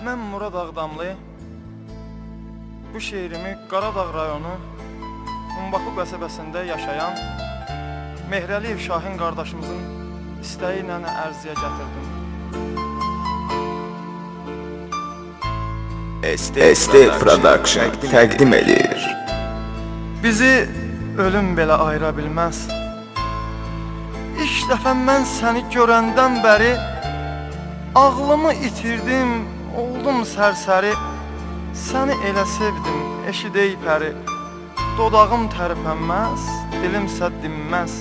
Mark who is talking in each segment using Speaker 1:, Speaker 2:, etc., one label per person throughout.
Speaker 1: Mən Murad Ağdamlı. Bu şeirimi Qaradağ rayonu Umbaku qəsəbəsində yaşayan Mehrəliyev Şahin qardaşımızın istəyi ilə ərziyə gətirdim.
Speaker 2: ST Production təqdim edir.
Speaker 1: Bizi ölüm belə ayıra bilməz. İlk dəfə mən səni görəndən bəri ağlımı itirdim, oldum sərsəri. Səni elə sevdim, eşidey pəri. Dodağım tərpənməz, dilimsə dinməz.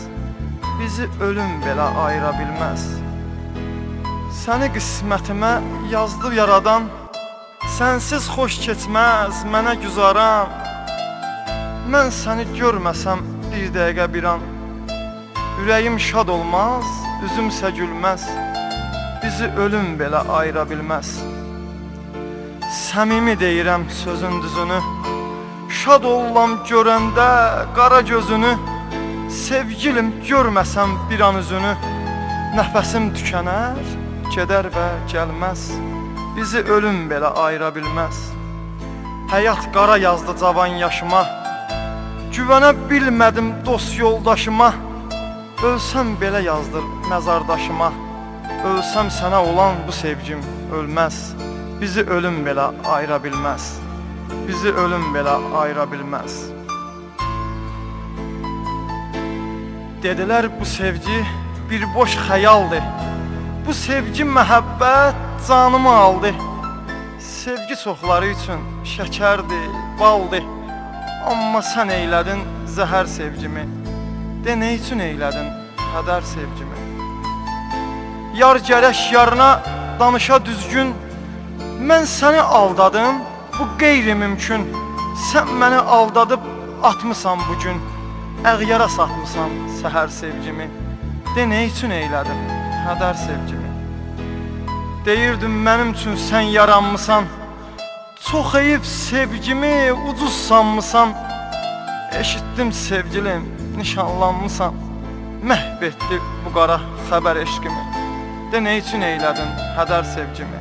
Speaker 1: Bizi ölüm belə ayıra bilməz. Səni qismətimə yazdı yaradan, sənsiz xoş keçməz mənə güzaran. Mən səni görməsəm bir dəqiqə bir an, ürəyim şad olmaz, üzümsə gülməz. Bizi ölüm belə ayıra bilməz. Səmimi deyirəm sözün düzünü, şad olam görəndə qara gözünü. Sevgilim görməsəm bir an üzünü, nəfəsim tükənər, gedər və gəlməz. Bizi ölüm belə ayıra bilməz. Həyat qara yazdı cavan yaşıma, güvənə bilmədim dost yoldaşıma. Ölsəm belə yazdır məzardaşıma, ölsəm sənə olan bu sevgim ölməz. Bizi ölüm belə ayıra bilməz. Bizi ölüm belə ayıra bilməz. Dedilər bu sevgi bir boş xəyaldır. Bu sevgi məhəbbət canımı aldı. Sevgi çoxları üçün şəkərdir, baldır. Amma sən eylədin zəhər sevgimi. De nə üçün eylədin hədər sevgimi? Yar gərək yarına danışa düzgün. Mən səni aldadım, bu qeyri-mümkün. Sən məni aldadıb atmısan bugün. Əğyara satmısan səhər sevgimi. De nə üçün eylədin hədər sevgimi? Deyirdim mənim üçün sən yaranmısan. Çox eyib sevgimi ucuz sanmısan. Eşitdim sevgilim nişanlanmısan. Məhv etdi bu qara xəbər eşqimi. De nə üçün eylədin hədər sevgimi?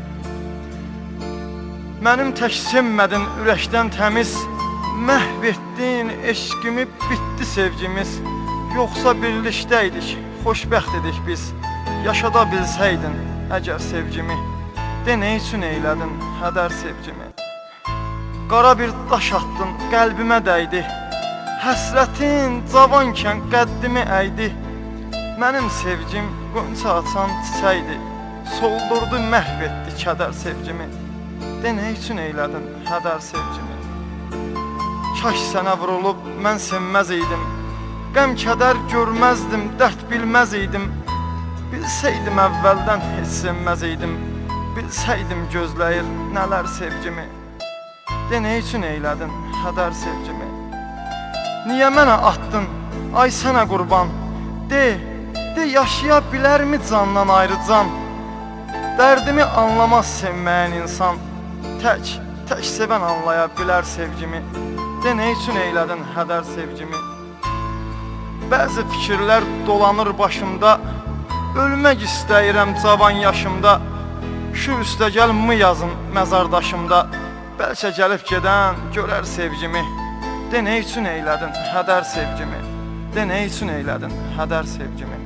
Speaker 1: Mənim tək sevmədin ürəkdən təmiz. Məhv etdin eşqimi, bitdi sevgimiz. Yoxsa birlikdəydik, xoşbəxt idik biz. Yaşada bilsəydin əgər sevgimi. De nə üçün eylədin hədər sevgimi? Qara bir daş attın, qəlbimə dəydi. Həsrətin cavankən qəddimi əydi. Mənim sevgim qönçə açan çiçəkdi. Soldurdu, məhv etdi kədər sevgimi. De nə üçün eylədin hədər sevgimi? Kaş sənə vurulub mən sevməz idim. Qəm kədər görməzdim, dərd bilməz idim. Bilsəydim əvvəldən heç sevməz idim. Bilsəydim gözləyir nələr sevgimi. De nə üçün eylədin hədər sevgimi? Niyə mənə atdın, ay sənə qurban? De yaşaya bilərmi candan ayrı can? Dərdimi anlamaz sevməyən insan. Tək sevən anlaya bilər sevgimi. De nə üçün eylədin hədər sevgimi? Bəzi fikirlər dolanır başımda. Ölmək istəyirəm cavan yaşımda. Şu üstəgəl mı yazın məzardaşımda. Bəlkə gəlib gedən görər sevgimi. De nə üçün eylədin hədər sevgimi? De nə üçün eylədin hədər sevgimi?